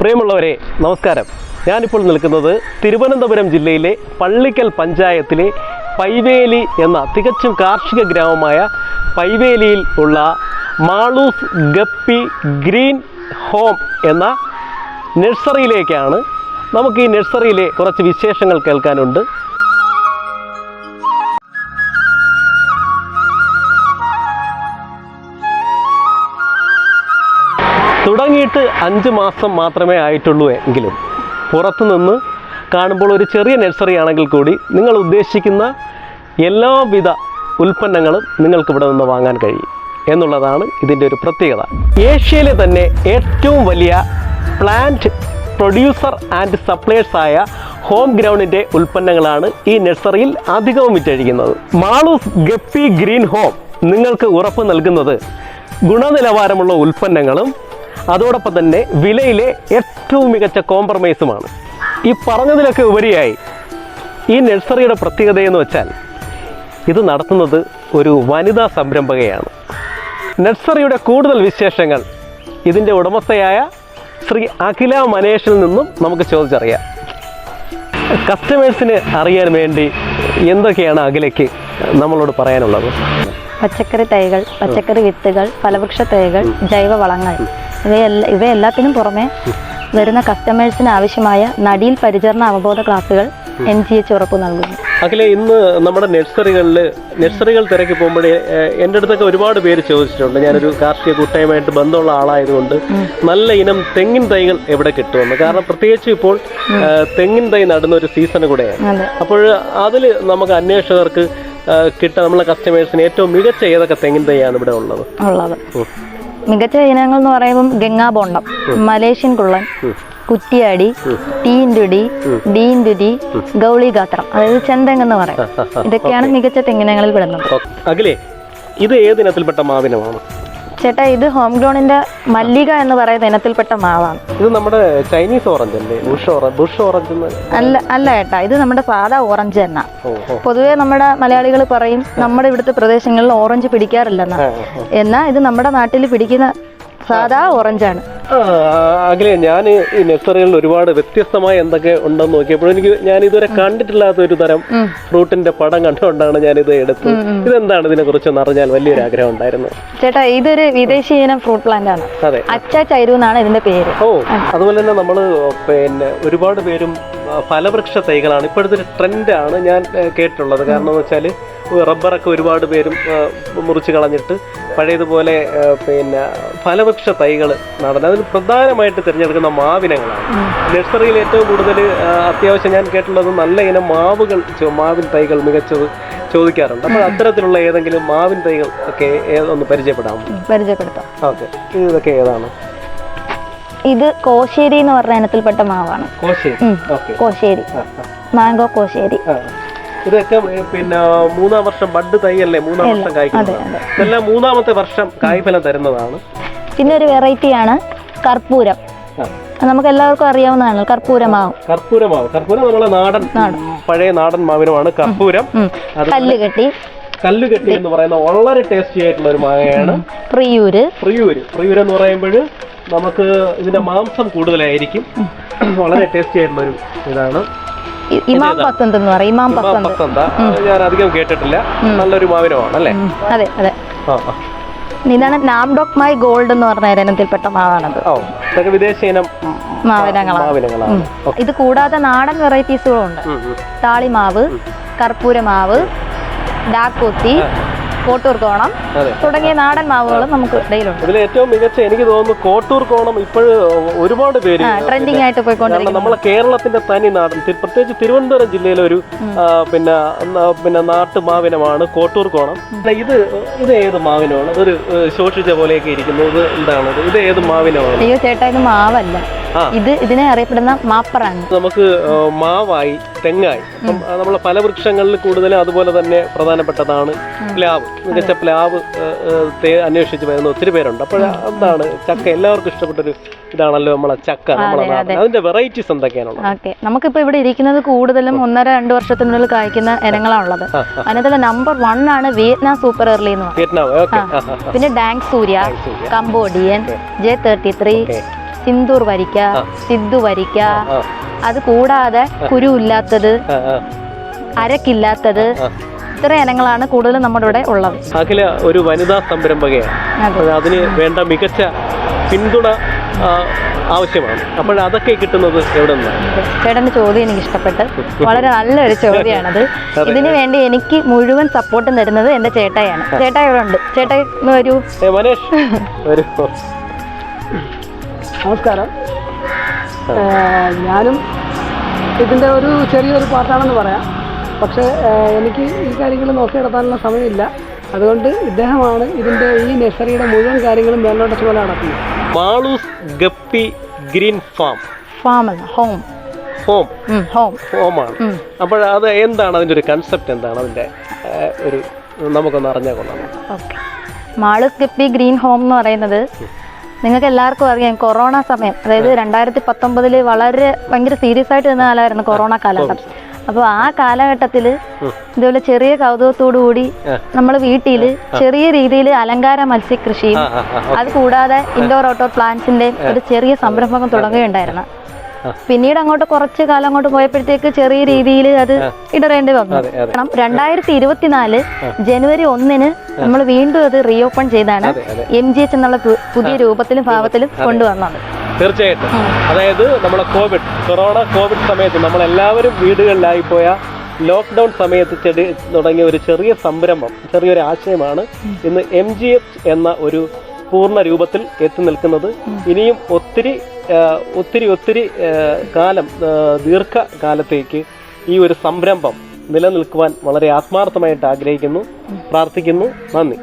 പ്രിയമുള്ളവരെ നമസ്കാരം. ഞാനിപ്പോൾ നിൽക്കുന്നത് തിരുവനന്തപുരം ജില്ലയിലെ പള്ളിക്കൽ പഞ്ചായത്തിലെ പൈവേലി എന്ന തികച്ചും കാർഷിക ഗ്രാമമായ പൈവേലിയിൽ ഉള്ള മാളൂസ് ഗപ്പി ഗ്രീൻ ഹോം എന്ന നഴ്സറിയിലേക്കാണ്. നമുക്ക് ഈ നഴ്സറിയിലെ കുറച്ച് വിശേഷങ്ങൾ കേൾക്കാനുണ്ട്. തുടങ്ങിയിട്ട് 5 മാസം മാത്രമേ ആയിട്ടുള്ളൂ എങ്കിലും പുറത്തുനിന്ന് കാണുമ്പോൾ ഒരു ചെറിയ നഴ്സറി ആണെങ്കിൽ കൂടി നിങ്ങൾ ഉദ്ദേശിക്കുന്ന എല്ലാവിധ ഉൽപ്പന്നങ്ങളും നിങ്ങൾക്ക് ഇവിടെ നിന്ന് വാങ്ങാൻ കഴിയും എന്നുള്ളതാണ് ഇതിൻ്റെ ഒരു പ്രത്യേകത. ഏഷ്യയിലെ തന്നെ ഏറ്റവും വലിയ പ്ലാന്റ് പ്രൊഡ്യൂസർ ആൻഡ് സപ്ലയേഴ്സായ ഹോം ഗ്രൗണ്ടിൻ്റെ ഉൽപ്പന്നങ്ങളാണ് ഈ നഴ്സറിയിൽ അധികവും വിറ്റഴിക്കുന്നത്. മാളൂസ് ഗപ്പി ഗ്രീൻ ഹോം നിങ്ങൾക്ക് ഉറപ്പ് നൽകുന്നത് ഗുണനിലവാരമുള്ള ഉൽപ്പന്നങ്ങളും അതോടൊപ്പം തന്നെ വിലയിലെ ഏറ്റവും മികച്ച കോംപ്രമൈസുമാണ്. ഈ പറഞ്ഞതിലൊക്കെ ഉപരിയായി ഈ നഴ്സറിയുടെ പ്രത്യേകതയെന്ന് വെച്ചാൽ ഇത് നടത്തുന്നത് ഒരു വനിതാ സംരംഭകയാണ്. നഴ്സറിയുടെ കൂടുതൽ വിശേഷങ്ങൾ ഇതിൻ്റെ ഉടമസ്ഥയായ ശ്രീ അഖില മനേഷിൽ നിന്നും നമുക്ക് ചോദിച്ചറിയാം. കസ്റ്റമേഴ്സിന് അറിയാൻ വേണ്ടി എന്തൊക്കെയാണ് അഖിലയ്ക്ക് നമ്മളോട് പറയാനുള്ളത്? പച്ചക്കറി തൈകൾ, പച്ചക്കറി വിത്തുകൾ, ഫലവൃക്ഷ തൈകൾ, ജൈവ വളങ്ങൾ ഇവയെല്ലാത്തിനും പുറമെ വരുന്ന കസ്റ്റമേഴ്സിന് ആവശ്യമായ നടീൽ പരിചരണ അവബോധ ക്ലാസുകൾ NGH ഉറപ്പ് നൽകുന്നു. അഖിലെ, ഇന്ന് നമ്മുടെ നഴ്സറികൾ തിരക്കി പോകുമ്പോഴേ എൻ്റെ അടുത്തൊക്കെ ഒരുപാട് പേര് ചോദിച്ചിട്ടുണ്ട്. ഞാനൊരു കാർഷിക കൂട്ടായ്മയായിട്ട് ബന്ധമുള്ള ആളായതുകൊണ്ട് നല്ല ഇനം തെങ്ങിൻ തൈകൾ എവിടെ കിട്ടുമെന്ന്. കാരണം പ്രത്യേകിച്ച് ഇപ്പോൾ തെങ്ങിൻ തൈ നടുന്ന ഒരു സീസൺ കൂടെയാണ്. അപ്പോൾ അതിൽ നമുക്ക് അന്വേഷകർക്ക് കിട്ടാൻ നമ്മളെ കസ്റ്റമേഴ്സിന് ഏറ്റവും മികച്ച ഏതൊക്കെ തെങ്ങിൻ തൈയാണ് ഇവിടെ ഉള്ളത്? മികച്ച ഇനങ്ങൾ എന്ന് പറയുമ്പോൾ ഗംഗാബോണ്ടം, മലേഷ്യൻ കുള്ളൻ, കുറ്റിയാടി, ടീൻഡുടി, ഡീൻഡുടി, ഗൗളിഗാത്രം, അതായത് ചെന്തെങ്ങെന്ന് പറയും. ഇതൊക്കെയാണ് മികച്ച തെങ്ങിനങ്ങളിൽ പെടുന്നത്. അഖിലേ, ഇത് ഏതിനത്തിൽപ്പെട്ട മാവിനമാണ്? ചേട്ടാ, ഇത് ഹോം ഗ്രൗണ്ടിന്റെ മല്ലിക എന്ന് പറയുന്ന ഇനത്തിൽപ്പെട്ട മാവാണ്. ഇത് നമ്മുടെ ചൈനീസ് ഓറഞ്ച് അല്ലേ? ബുഷ് ഓറഞ്ച് അല്ല ചേട്ടാ, ഇത് നമ്മുടെ സാധാ ഓറഞ്ച് തന്നെ. പൊതുവെ നമ്മുടെ മലയാളികൾ പറയും നമ്മുടെ ഇവിടുത്തെ പ്രദേശങ്ങളിൽ ഓറഞ്ച് പിടിക്കാറില്ലെന്ന. എന്നാൽ ഇത് നമ്മുടെ നാട്ടിൽ പിടിക്കുന്ന സാധാ ഓറഞ്ചാണ്. അഖിലേ, ഞാൻ ഈ നഴ്സറികളിൽ ഒരുപാട് വ്യത്യസ്തമായ എന്തൊക്കെ ഉണ്ടെന്ന് നോക്കിയപ്പോൾ ഞാൻ ഇതുവരെ കണ്ടിട്ടില്ലാത്ത ഒരു തരം ഫ്രൂട്ടിന്റെ പടം കണ്ടുകൊണ്ടാണ് ഞാനിത് എടുത്തത്. ഇതെന്താണ്? ഇതിനെ കുറിച്ചൊന്ന് അറിഞ്ഞാൽ വലിയൊരു ആഗ്രഹം ഉണ്ടായിരുന്നു. ചേട്ടാ, ഇതൊരു വിദേശി ഇനം ഫ്രൂട്ട് പ്ലാന്റ് ആണ്. അച്ചാചൈരു എന്നാണ് ഇതിന്റെ പേര്. അതുപോലെ തന്നെ നമ്മള് ഒരുപാട് പേരും ഫലവൃക്ഷ തൈകളാണ് ഇപ്പോഴത്തെ ഒരു ട്രെൻഡാണ് ഞാൻ കേട്ടിട്ടുള്ളത്. കാരണം എന്ന് വെച്ചാൽ റബ്ബറൊക്കെ ഒരുപാട് പേരും മുറിച്ച് കളഞ്ഞിട്ട് പഴയതുപോലെ ഫലവൃക്ഷ തൈകൾ നടന്നത്. അതിൽ പ്രധാനമായിട്ട് തിരഞ്ഞെടുക്കുന്ന മാവിനങ്ങളാണ്. നഴ്സറിയിൽ ഏറ്റവും കൂടുതൽ അത്യാവശ്യം ഞാൻ കേട്ടുള്ളത് നല്ല ഇനം മാവിൻ തൈകൾ മികച്ചത് ചോദിക്കാറുണ്ട്. അപ്പോൾ അത്തരത്തിലുള്ള ഏതെങ്കിലും മാവിൻ തൈകൾ ഒക്കെ ഒന്ന് പരിചയപ്പെടാം? പരിചയപ്പെടുത്താം. ഓക്കെ, ഇതൊക്കെ ഏതാണ്? ഇത് കോശേരി എന്ന് പറഞ്ഞ ഇനത്തിൽപ്പെട്ട മാവാണ്. കോശേരി, മാംഗോ കോശേരി. ഇതൊക്കെ 3-ാം വർഷം ബഡ് തൈ അല്ലേ? 3-ാം വർഷം കായ്ക്കുന്നത്. ഇതെല്ലാം 3-ാമത്തെ വർഷം കായ്ഫലം തരുന്നതാണ്. പിന്നെ ഒരു വെറൈറ്റിയാണ് കർപ്പൂരം. നമുക്ക് എല്ലാവർക്കും അറിയാവുന്നതാണ് കർപ്പൂരമാവ്. കർപ്പൂരം നമ്മളെ പഴയ നാടൻ മാവിനുമാണ് കർപ്പൂരം. കല്ലുകെട്ടി എന്ന് പറയുന്ന വളരെ ടേസ്റ്റി ആയിട്ടുള്ള ഒരു മാങ്ങയാണ് പ്രിയൂര് എന്ന് പറയുമ്പോൾ നമുക്ക് ഇതിന്റെ മാംസം കൂടുതലായിരിക്കും. വളരെ ടേസ്റ്റി ആയിട്ടുള്ള ഒരു ഇതാണ്. ഇമാം പസന്ത് എന്ന് പറയും. ഞാൻ അധികം കേട്ടിട്ടില്ല. നല്ലൊരു മാവിനമാണ് അല്ലേ? അതെ. ഇതാണ് നാംഡോക് മൈ ഗോൾഡ് എന്ന് പറഞ്ഞ ഇനത്തിൽപ്പെട്ട മാവാണത്. ഇതൊക്കെ വിദേശ ഇനം മാവിനങ്ങളാണ്. ഇത് കൂടാതെ നാടൻ വെറൈറ്റീസുകളും ഉണ്ട്. താളിമാവ്, കർപ്പൂരമാവ്, ഡാക്കോത്തി, കോട്ടൂർ കോണം തുടങ്ങിയ നാടൻ മാവുകളും നമുക്ക് ഇടയിലുണ്ട്. ഇതിൽ ഏറ്റവും മികച്ച എനിക്ക് തോന്നുന്നു കോട്ടൂർ കോണം ഇപ്പോഴും ഒരുപാട് പേര് ട്രെൻഡിങ് ആയിട്ട് പോയിക്കൊണ്ടിരിക്കുന്നത്. നമ്മളെ കേരളത്തിന്റെ തനി നാടൻ, പ്രത്യേകിച്ച് തിരുവനന്തപുരം ജില്ലയിലെ ഒരു നാട്ടുമാവിനമാണ് കോട്ടൂർ കോണം. ഇത് ഏത് മാവിനമാണ്? അതൊരു ശോഷിച്ച പോലെയൊക്കെ ഇരിക്കുന്നു. ഇത് എന്താണ്? ഇത് ഏത് മാവിനമാണ്? അയ്യോ ചേട്ടാ, ഇത് മാവല്ല. ഇതിനെ അറിയപ്പെടുന്ന മാപ്പറാണ്. നമുക്ക് മാവായി, തെങ്ങായി, നമ്മളെ പല വൃക്ഷങ്ങളിൽ കൂടുതലും അതുപോലെ തന്നെ പ്രധാനപ്പെട്ടതാണ് പ്ലാവ്. മികച്ച പ്ലാവ് അന്വേഷിച്ച് വരുന്ന ഒത്തിരി പേരുണ്ട്. അപ്പോൾ എന്താണ് ചക്ക എല്ലാവർക്കും ഇഷ്ടപ്പെട്ടൊരു ഇതാണല്ലോ നമ്മളെ ചക്ക. അതിന്റെ വെറൈറ്റീസ് എന്തൊക്കെയാണുള്ളത്? നമുക്കിപ്പോ ഇവിടെ ഇരിക്കുന്നത് കൂടുതലും 1-2 വർഷത്തിനുള്ളിൽ കായ്ക്കുന്ന ഇനങ്ങളാണുള്ളത്. അതിനകത്തുള്ള നമ്പർ 1 ആണ് വിയറ്റ്നാം സൂപ്പർ എർലി എന്ന് പറയുന്നത്. പിന്നെ ഡാങ് സൂര്യ, കംബോഡിയൻ, J33, സിന്ദൂർ വരിക്ക, സിദ്ധു വരിക്ക, അത് കൂടാതെ കുരു ഇല്ലാത്തത്, അരക്കില്ലാത്തത്, ഇത്ര ഇനങ്ങളാണ് കൂടുതലും നമ്മുടെ ഇവിടെ ഉള്ളത്. അഖില ഒരു വനിതാ സംരംഭകയാണ്. അതിന് വേണ്ട മികച്ച പിന്തുണ ആവശ്യമാണ്. അപ്പോൾ അതൊക്കെ കിട്ടുന്നത് എവിടെ നിന്നാണ്? ചേട്ടന്റെ ചോദ്യം എനിക്ക് ഇഷ്ടപ്പെട്ട്, വളരെ നല്ലൊരു ചോദ്യമാണത്. ഇതിനു വേണ്ടി എനിക്ക് മുഴുവൻ സപ്പോർട്ടും തരുന്നത് എന്റെ ചേട്ടായാണ്. ചേട്ടായി ഇവിടെ ഉണ്ട്. ചേട്ടായി വരൂ. മനേഷ് വരൂ. നമസ്കാരം. ഞാനും ഇതിൻ്റെ ഒരു ചെറിയൊരു പാർട്ടാണെന്ന് പറയാം. പക്ഷേ എനിക്ക് ഈ കാര്യങ്ങൾ നോക്കി നടത്താനുള്ള സമയമില്ല. അതുകൊണ്ട് ഇദ്ദേഹമാണ് ഇതിൻ്റെ ഈ നഴ്സറിയുടെ മുഴുവൻ കാര്യങ്ങളും മേലോട്ട് പോലെ നടക്കുന്നത്. Maalus guppy green farm. Home ഹോമാണ്. അപ്പോൾ അത് എന്താണ് അതിൻ്റെ ഒരു കൺസെപ്റ്റ്, എന്താണ് അതിൻ്റെ ഒരു നമുക്കൊന്ന് അറിഞ്ഞാൽ കൊള്ളാം. Okay, Malu's guppy green home എന്ന് പറയുന്നത് നിങ്ങൾക്ക് എല്ലാവർക്കും അറിയാം. കൊറോണ സമയം, അതായത് 2019 വളരെ ഭയങ്കര സീരിയസ് ആയിട്ട് നിന്ന കാലമായിരുന്നു കൊറോണ കാലഘട്ടം. അപ്പോൾ ആ കാലഘട്ടത്തിൽ ഇതുപോലെ ചെറിയ കൗതുകത്തോടു കൂടി നമ്മൾ വീട്ടിൽ ചെറിയ രീതിയിൽ അലങ്കാര മത്സ്യകൃഷിയും അത് കൂടാതെ ഇൻഡോർ ഔട്ട്ഡോർ പ്ലാന്റ്സിന്റെ ഒരു ചെറിയ സംരംഭം തുടങ്ങുകയുണ്ടായിരുന്നു. പിന്നീട് അങ്ങോട്ട് കുറച്ച് കാലം അങ്ങോട്ട് പോയപ്പോഴത്തേക്ക് ചെറിയ രീതിയിൽ അത് ഇടറേണ്ടി വന്നു. കാരണം 2024 ജനുവരി 1 നമ്മൾ വീണ്ടും അത് റീഓപ്പൺ ചെയ്താണ് MGH എന്നുള്ള പുതിയ രൂപത്തിലും ഭാവത്തിലും കൊണ്ടുവന്നത്. തീർച്ചയായിട്ടും. അതായത് നമ്മളെ കൊറോണ കോവിഡ് സമയത്ത് നമ്മളെല്ലാവരും വീടുകളിലായി പോയ ലോക്ക്ഡൗൺ സമയത്ത് തുടങ്ങിയ ഒരു ചെറിയ സംരംഭം, ചെറിയൊരു ആശയമാണ് ഇന്ന് MGH എന്ന ഒരു പൂർണ്ണ രൂപത്തിൽ എത്തി നിൽക്കുന്നത്. ഇനിയും ഒത്തിരി കാലം, ദീർഘകാലത്തേക്ക് ഈ ഒരു സംരംഭം നിലനിൽക്കുവാൻ വളരെ ആത്മാർത്ഥമായിട്ട് ആഗ്രഹിക്കുന്നു, പ്രാർത്ഥിക്കുന്നു. നന്ദി.